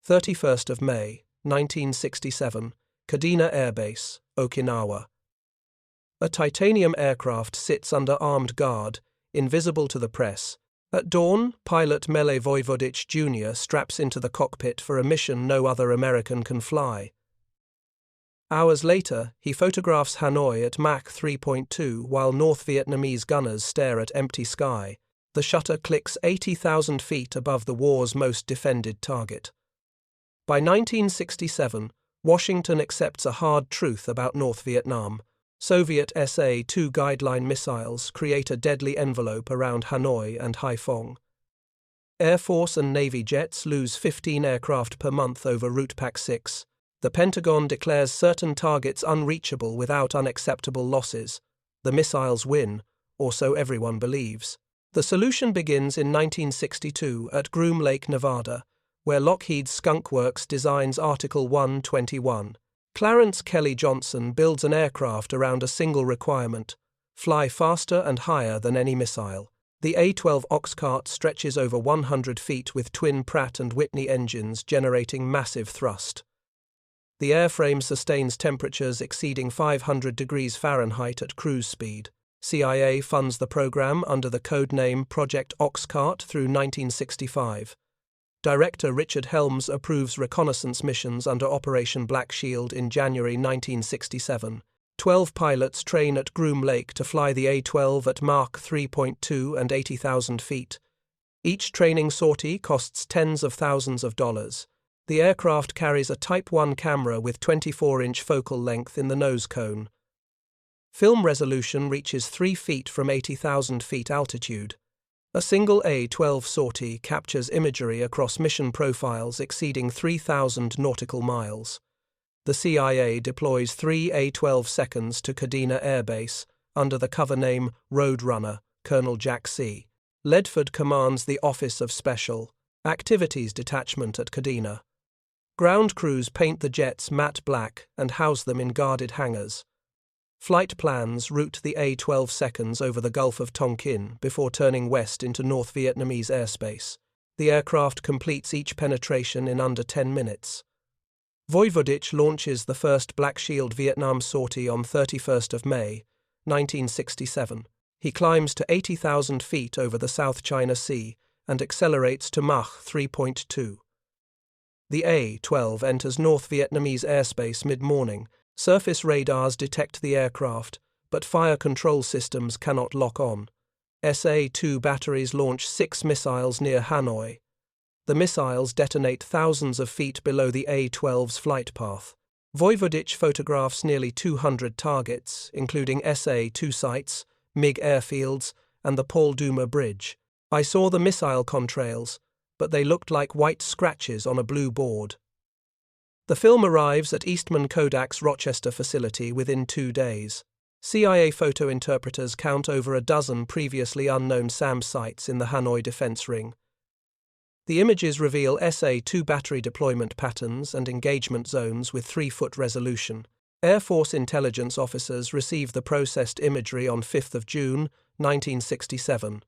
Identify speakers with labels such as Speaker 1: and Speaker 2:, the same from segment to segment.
Speaker 1: 31st of May, 1967, Kadena Air Base, Okinawa. A titanium aircraft sits under armed guard, invisible to the press. At dawn, pilot Mele Vojvodic Jr. straps into the cockpit for a mission no other American can fly. Hours later, he photographs Hanoi at Mach 3.2 while North Vietnamese gunners stare at empty sky. The shutter clicks 80,000 feet above the war's most defended target. By 1967, Washington accepts a hard truth about North Vietnam. Soviet SA-2 guideline missiles create a deadly envelope around Hanoi and Haiphong. Air Force and Navy jets lose 15 aircraft per month over Route Pac 6. The Pentagon declares certain targets unreachable without unacceptable losses. The missiles win, or so everyone believes. The solution begins in 1962 at Groom Lake, Nevada, where Lockheed's Skunk Works designs Article 121. Clarence Kelly Johnson builds an aircraft around a single requirement: fly faster and higher than any missile. The A-12 Oxcart stretches over 100 feet with twin Pratt & Whitney engines generating massive thrust. The airframe sustains temperatures exceeding 500 degrees Fahrenheit at cruise speed. CIA funds the program under the code name Project Oxcart through 1965. Director Richard Helms approves reconnaissance missions under Operation Black Shield in January 1967. 12 pilots train at Groom Lake to fly the A-12 at Mach 3.2 and 80,000 feet. Each training sortie costs tens of thousands of dollars. The aircraft carries a Type 1 camera with 24-inch focal length in the nose cone. Film resolution reaches 3 feet from 80,000 feet altitude. A single A-12 sortie captures imagery across mission profiles exceeding 3,000 nautical miles. The CIA deploys 3 A-12 seconds to Kadena Air Base under the cover name Roadrunner, Colonel Jack C. Ledford commands the Office of Special Activities Detachment at Kadena. Ground crews paint the jets matte black and house them in guarded hangars. Flight plans route the A-12 seconds over the Gulf of Tonkin before turning west into North Vietnamese airspace. The aircraft completes each penetration in under 10 minutes. Vojvodic launches the first Black Shield Vietnam sortie on 31st of May, 1967. He climbs to 80,000 feet over the South China Sea and accelerates to Mach 3.2. The A-12 enters North Vietnamese airspace mid-morning. Surface radars detect the aircraft, but fire control systems cannot lock on. SA-2 batteries launch 6 missiles near Hanoi. The missiles detonate thousands of feet below the A-12's flight path. Vojvodic photographs nearly 200 targets, including SA-2 sites, MiG airfields, and the Paul Doumer Bridge. I saw the missile contrails, but they looked like white scratches on a blue board. The film arrives at Eastman Kodak's Rochester facility within 2 days. CIA photo interpreters count over a dozen previously unknown SAM sites in the Hanoi defense ring. The images reveal SA-2 battery deployment patterns and engagement zones with 3-foot resolution. Air Force intelligence officers receive the processed imagery on 5th of June, 1967.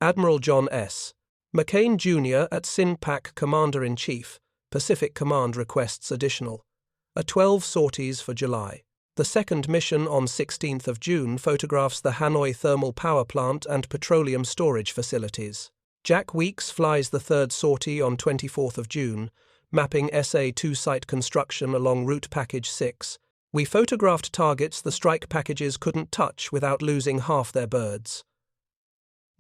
Speaker 1: Admiral John S. McCain Jr. at SINPAC Commander-in-Chief, Pacific Command requests additional. A-12 sorties for July. The second mission on 16th of June photographs the Hanoi thermal power plant and petroleum storage facilities. Jack Weeks flies the third sortie on 24th of June, mapping SA-2 site construction along Route Package 6. We photographed targets the strike packages couldn't touch without losing half their birds.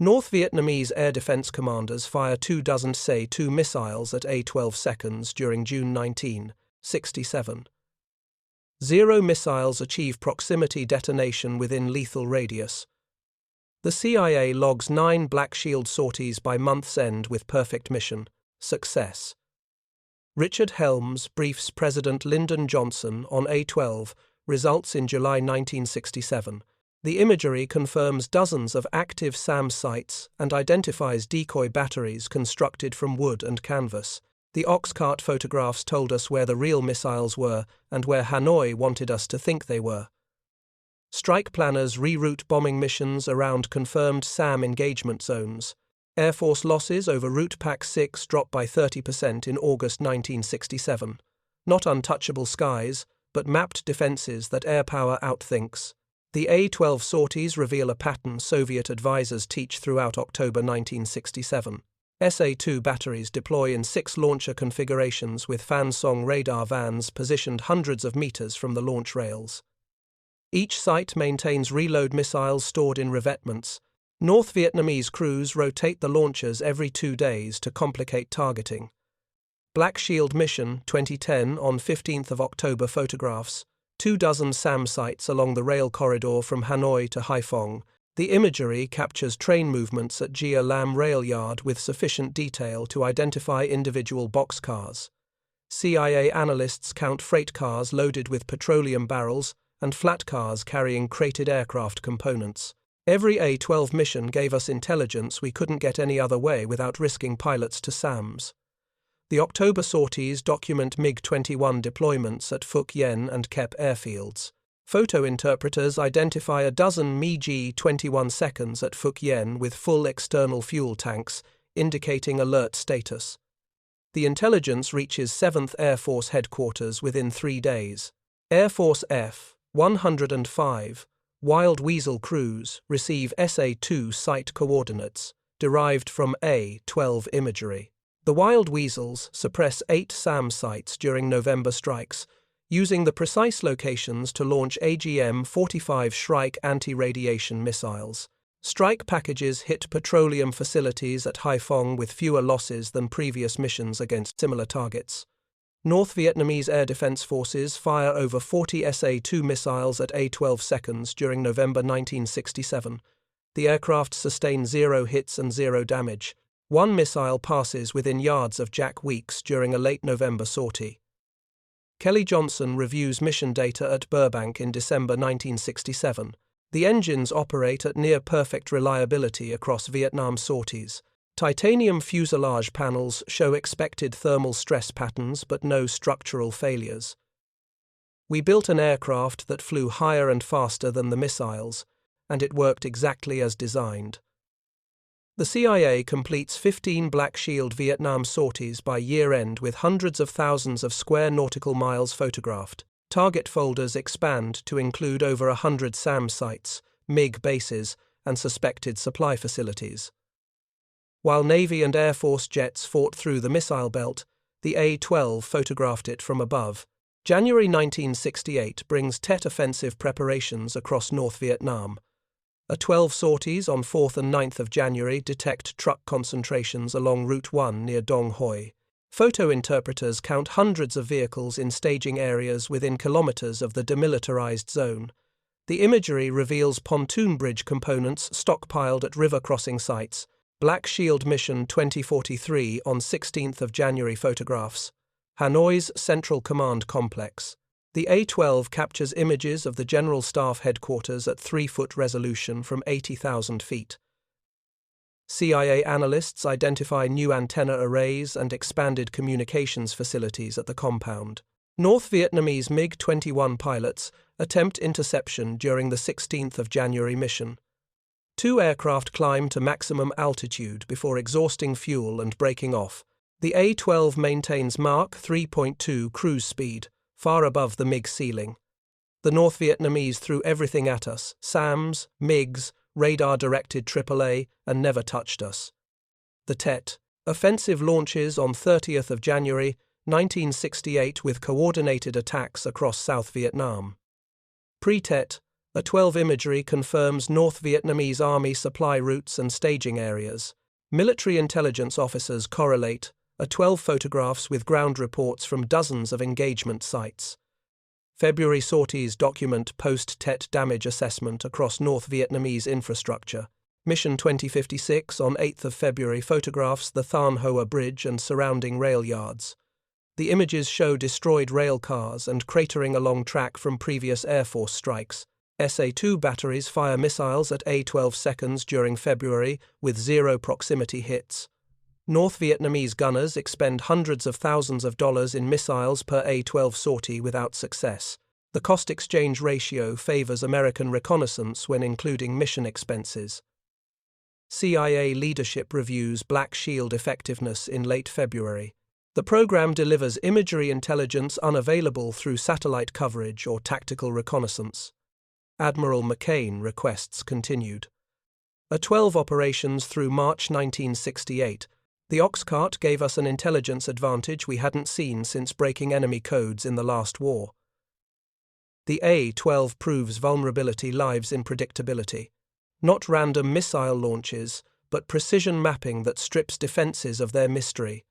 Speaker 1: North Vietnamese air defense commanders fire 24 SA-2 missiles at A-12 seconds during June 1967. 0 missiles achieve proximity detonation within lethal radius. The CIA logs 9 Black Shield sorties by month's end with perfect mission success. Richard Helms briefs President Lyndon Johnson on A-12 results in July 1967. The imagery confirms dozens of active SAM sites and identifies decoy batteries constructed from wood and canvas. The Oxcart photographs told us where the real missiles were and where Hanoi wanted us to think they were. Strike planners reroute bombing missions around confirmed SAM engagement zones. Air Force losses over Route Pac 6 dropped by 30% in August 1967. Not untouchable skies, but mapped defenses that air power outthinks. The A-12 sorties reveal a pattern Soviet advisors teach throughout October 1967. SA-2 batteries deploy in 6 launcher configurations with Fansong radar vans positioned hundreds of meters from the launch rails. Each site maintains reload missiles stored in revetments. North Vietnamese crews rotate the launchers every 2 days to complicate targeting. Black Shield Mission 2010 on 15th of October photographs 24 SAM sites along the rail corridor from Hanoi to Haiphong. The imagery captures train movements at Gia Lam rail yard with sufficient detail to identify individual boxcars. CIA analysts count freight cars loaded with petroleum barrels and flat cars carrying crated aircraft components. Every A-12 mission gave us intelligence we couldn't get any other way without risking pilots to SAMs. The October sorties document MiG-21 deployments at Phuc Yen and Kep airfields. Photo interpreters identify a dozen MiG-21 seconds at Phuc Yen with full external fuel tanks, indicating alert status. The intelligence reaches 7th Air Force Headquarters within 3 days. Air Force F-105 Wild Weasel crews receive SA-2 site coordinates, derived from A-12 imagery. The Wild Weasels suppress 8 SAM sites during November strikes, using the precise locations to launch AGM-45 Shrike anti-radiation missiles. Strike packages hit petroleum facilities at Haiphong with fewer losses than previous missions against similar targets. North Vietnamese Air Defense Forces fire over 40 SA-2 missiles at A-12 seconds during November 1967. The aircraft sustain 0 hits and 0 damage. 1 missile passes within yards of Jack Weeks during a late November sortie. Kelly Johnson reviews mission data at Burbank in December 1967. The engines operate at near-perfect reliability across Vietnam sorties. Titanium fuselage panels show expected thermal stress patterns but no structural failures. We built an aircraft that flew higher and faster than the missiles, and it worked exactly as designed. The CIA completes 15 Black Shield Vietnam sorties by year-end with hundreds of thousands of square nautical miles photographed. Target folders expand to include over 100 SAM sites, MiG bases, and suspected supply facilities. While Navy and Air Force jets fought through the missile belt, the A-12 photographed it from above. January 1968 brings Tet Offensive preparations across North Vietnam. A-12 sorties on 4th and 9th of January detect truck concentrations along Route 1 near Dong Hoi. Photo interpreters count hundreds of vehicles in staging areas within kilometers of the demilitarized zone. The imagery reveals pontoon bridge components stockpiled at river crossing sites. Black Shield Mission 2043 on 16th of January photographs. Hanoi's Central Command Complex. The A-12 captures images of the General Staff Headquarters at 3-foot resolution from 80,000 feet. CIA analysts identify new antenna arrays and expanded communications facilities at the compound. North Vietnamese MiG-21 pilots attempt interception during the 16th of January mission. 2 aircraft climb to maximum altitude before exhausting fuel and breaking off. The A-12 maintains Mach 3.2 cruise speed, far above the MiG ceiling. The North Vietnamese threw everything at us, SAMs, MiGs, radar-directed AAA, and never touched us. The Tet Offensive launches on 30th of January 1968 with coordinated attacks across South Vietnam. Pre-Tet, A-12 imagery confirms North Vietnamese Army supply routes and staging areas. Military intelligence officers correlate A-12 photographs with ground reports from dozens of engagement sites. February sorties document post-Tet damage assessment across North Vietnamese infrastructure. Mission 2056 on 8th of February photographs the Than Hoa Bridge and surrounding rail yards. The images show destroyed rail cars and cratering along track from previous Air Force strikes. SA-2 batteries fire missiles at A-12 seconds during February with 0 proximity hits. North Vietnamese gunners expend hundreds of thousands of dollars in missiles per A-12 sortie without success. The cost-exchange ratio favors American reconnaissance when including mission expenses. CIA leadership reviews Black Shield effectiveness in late February. The program delivers imagery intelligence unavailable through satellite coverage or tactical reconnaissance. Admiral McCain requests continued. A-12 operations through March 1968. The Oxcart gave us an intelligence advantage we hadn't seen since breaking enemy codes in the last war. The A-12 proves vulnerability lies in predictability. Not random missile launches, but precision mapping that strips defenses of their mystery.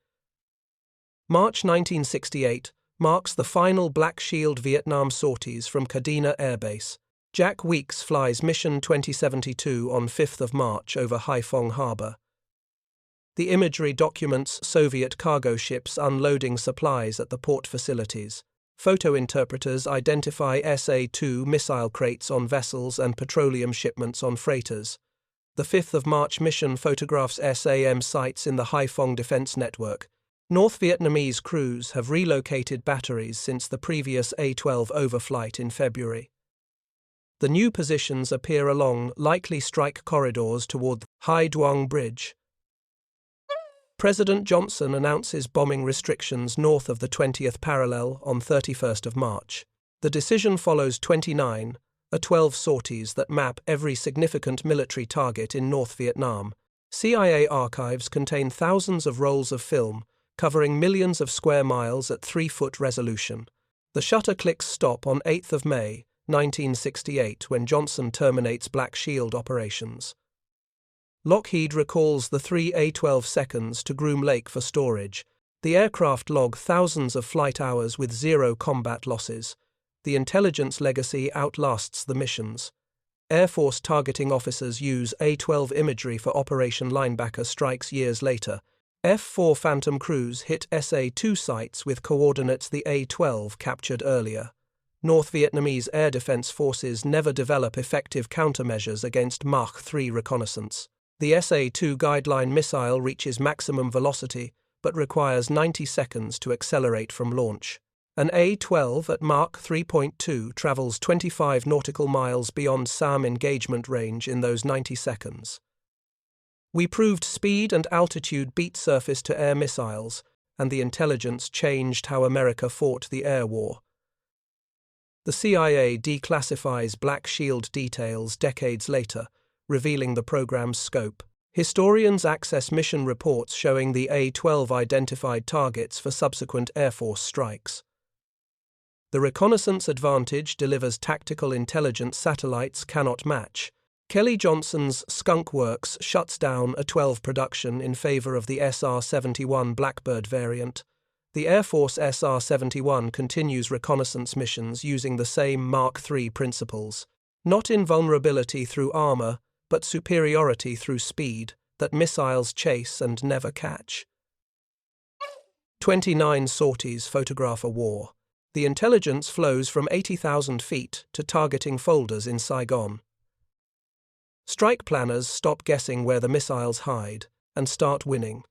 Speaker 1: March 1968 marks the final Black Shield Vietnam sorties from Kadena Air Base. Jack Weeks flies Mission 2072 on 5th of March over Haiphong Harbor. The imagery documents Soviet cargo ships unloading supplies at the port facilities. Photo interpreters identify SA-2 missile crates on vessels and petroleum shipments on freighters. The 5th of March mission photographs SAM sites in the Haiphong Defense Network. North Vietnamese crews have relocated batteries since the previous A-12 overflight in February. The new positions appear along likely strike corridors toward Hai Duong Bridge. President Johnson announces bombing restrictions north of the 20th parallel on 31st of March. The decision follows 29 A-12 sorties that map every significant military target in North Vietnam. CIA archives contain thousands of rolls of film, covering millions of square miles at 3-foot resolution. The shutter clicks stop on 8th of May, 1968, when Johnson terminates Black Shield operations. Lockheed recalls the 3 A-12 seconds to Groom Lake for storage. The aircraft log thousands of flight hours with 0 combat losses. The intelligence legacy outlasts the missions. Air Force targeting officers use A-12 imagery for Operation Linebacker strikes years later. F-4 Phantom crews hit SA-2 sites with coordinates the A-12 captured earlier. North Vietnamese air defense forces never develop effective countermeasures against Mach 3 reconnaissance. The SA-2 guideline missile reaches maximum velocity, but requires 90 seconds to accelerate from launch. An A-12 at Mach 3.2 travels 25 nautical miles beyond SAM engagement range in those 90 seconds. We proved speed and altitude beat surface-to-air missiles, and the intelligence changed how America fought the air war. The CIA declassifies Black Shield details decades later, revealing the program's scope. Historians access mission reports showing the A-12 identified targets for subsequent Air Force strikes. The reconnaissance advantage delivers tactical intelligence satellites cannot match. Kelly Johnson's Skunk Works shuts down A-12 production in favor of the SR-71 Blackbird variant. The Air Force SR-71 continues reconnaissance missions using the same Mark III principles. Not invulnerability through armor, but superiority through speed, that missiles chase and never catch. 29 sorties photograph a war. The intelligence flows from 80,000 feet to targeting folders in Saigon. Strike planners stop guessing where the missiles hide and start winning.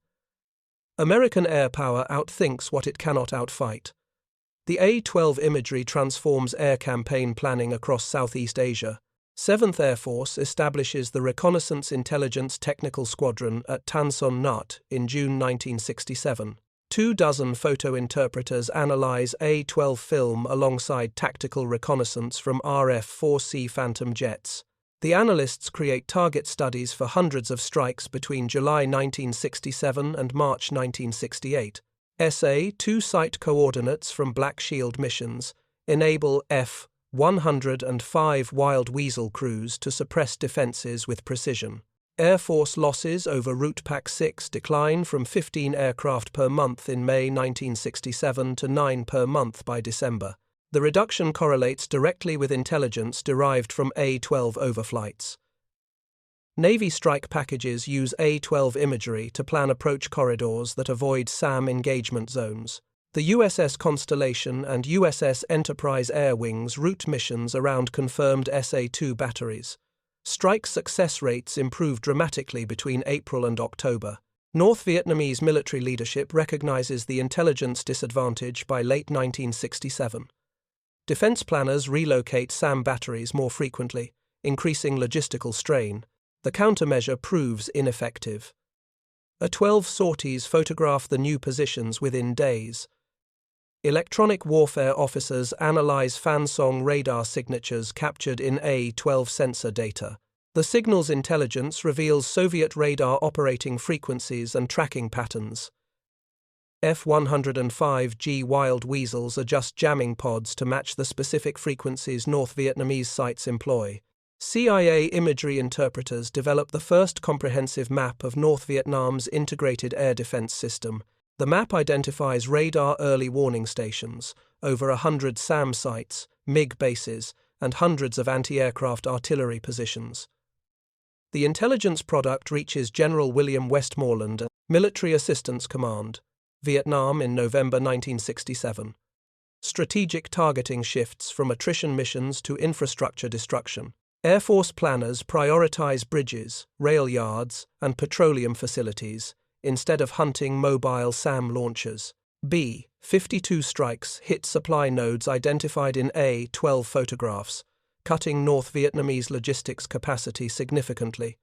Speaker 1: American air power outthinks what it cannot outfight. The A-12 imagery transforms air campaign planning across Southeast Asia. 7th Air Force establishes the Reconnaissance Intelligence Technical Squadron at Tan Son Nhut in June 1967. 24 photo interpreters analyze A-12 film alongside tactical reconnaissance from RF-4C Phantom jets. The analysts create target studies for hundreds of strikes between July 1967 and March 1968. SA-2 site coordinates from Black Shield missions enable F-105 Wild Weasel crews to suppress defenses with precision. Air Force losses over Route PAC-6 decline from 15 aircraft per month in May 1967 to 9 per month by December. The reduction correlates directly with intelligence derived from A-12 overflights. Navy strike packages use A-12 imagery to plan approach corridors that avoid SAM engagement zones. The USS Constellation and USS Enterprise Air Wings route missions around confirmed SA-2 batteries. Strike success rates improve dramatically between April and October. North Vietnamese military leadership recognizes the intelligence disadvantage by late 1967. Defense planners relocate SAM batteries more frequently, increasing logistical strain. The The countermeasure proves ineffective. A-12 sorties photograph the new positions within days. Electronic warfare officers analyze fan-song radar signatures captured in A-12 sensor data. The signal's intelligence reveals Soviet radar operating frequencies and tracking patterns. F-105G Wild Weasels adjust jamming pods to match the specific frequencies North Vietnamese sites employ. CIA imagery interpreters develop the first comprehensive map of North Vietnam's integrated air defense system. The map identifies radar early warning stations, over 100 SAM sites, MiG bases, and hundreds of anti-aircraft artillery positions. The intelligence product reaches General William Westmoreland, Military Assistance Command, Vietnam in November 1967. Strategic targeting shifts from attrition missions to infrastructure destruction. Air Force planners prioritize bridges, rail yards, and petroleum facilities, instead of hunting mobile SAM launchers. B-52 strikes hit supply nodes identified in A-12 photographs, cutting North Vietnamese logistics capacity significantly.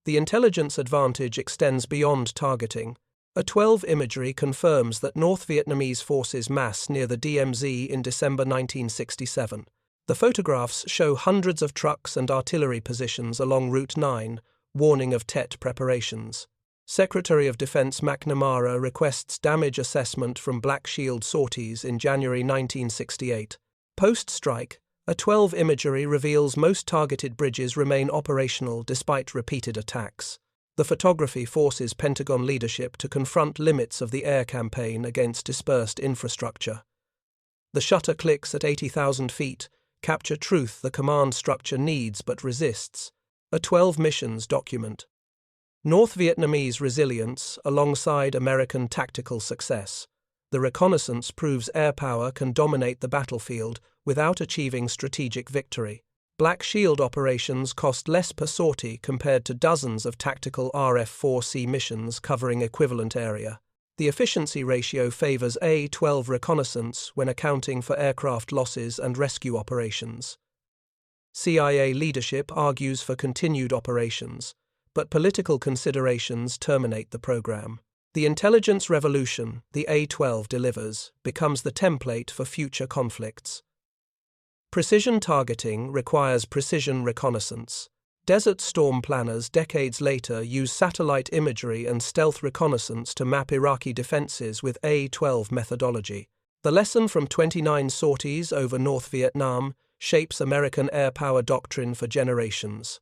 Speaker 1: The intelligence advantage extends beyond targeting. A-12 imagery confirms that North Vietnamese forces mass near the DMZ in December 1967. The photographs show hundreds of trucks and artillery positions along Route 9, warning of Tet preparations. Secretary of Defense McNamara requests damage assessment from Black Shield sorties in January 1968. Post-strike, A-12 imagery reveals most targeted bridges remain operational despite repeated attacks. The photography forces Pentagon leadership to confront limits of the air campaign against dispersed infrastructure. The shutter clicks at 80,000 feet capture truth the command structure needs but resists. A-12 missions document North Vietnamese resilience alongside American tactical success. The reconnaissance proves air power can dominate the battlefield without achieving strategic victory. Black Shield operations cost less per sortie compared to dozens of tactical RF-4C missions covering equivalent area. The efficiency ratio favors A-12 reconnaissance when accounting for aircraft losses and rescue operations. CIA leadership argues for continued operations, but political considerations terminate the program. The intelligence revolution the A-12 delivers becomes the template for future conflicts. Precision targeting requires precision reconnaissance. Desert Storm planners decades later use satellite imagery and stealth reconnaissance to map Iraqi defenses with A-12 methodology. The lesson from 29 sorties over North Vietnam shapes American air power doctrine for generations.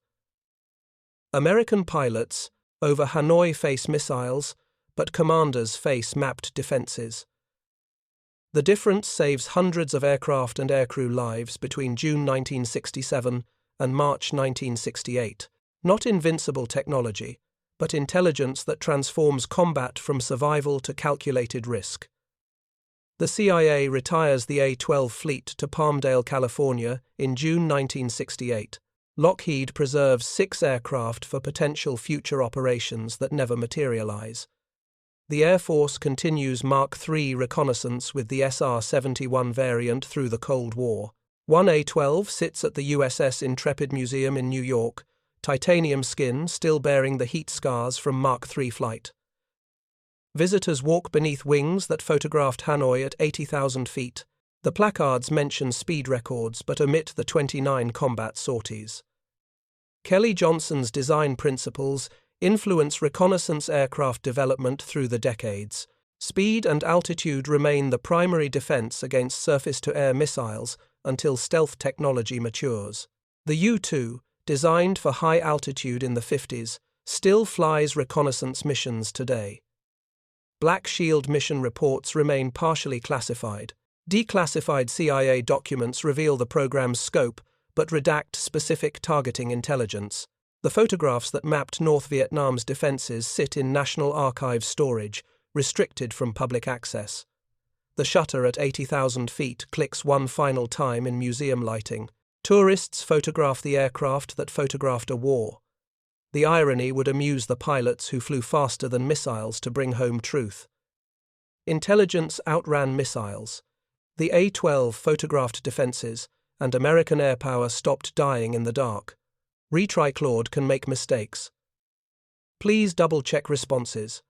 Speaker 1: American pilots over Hanoi face missiles, but commanders face mapped defenses. The difference saves hundreds of aircraft and aircrew lives between June 1967 and March 1968. Not invincible technology, but intelligence that transforms combat from survival to calculated risk. The CIA retires the A-12 fleet to Palmdale, California in June 1968. Lockheed preserves 6 aircraft for potential future operations that never materialize. The Air Force continues Mach 3 reconnaissance with the SR-71 variant through the Cold War. One A-12 sits at the USS Intrepid Museum in New York, titanium skin still bearing the heat scars from Mach 3 flight. Visitors walk beneath wings that photographed Hanoi at 80,000 feet. The placards mention speed records but omit the 29 combat sorties. Kelly Johnson's design principles influence reconnaissance aircraft development through the decades. Speed and altitude remain the primary defense against surface-to-air missiles until stealth technology matures. The U-2, designed for high altitude in the 50s, still flies reconnaissance missions today. Black Shield mission reports remain partially classified. Declassified CIA documents reveal the program's scope but redact specific targeting intelligence. The photographs that mapped North Vietnam's defenses sit in National Archives storage, restricted from public access. The shutter at 80,000 feet clicks one final time in museum lighting. Tourists photograph the aircraft that photographed a war. The irony would amuse the pilots who flew faster than missiles to bring home truth. Intelligence outran missiles. The A-12 photographed defenses, and American air power stopped dying in the dark. Retry Claude can make mistakes. Please double-check responses.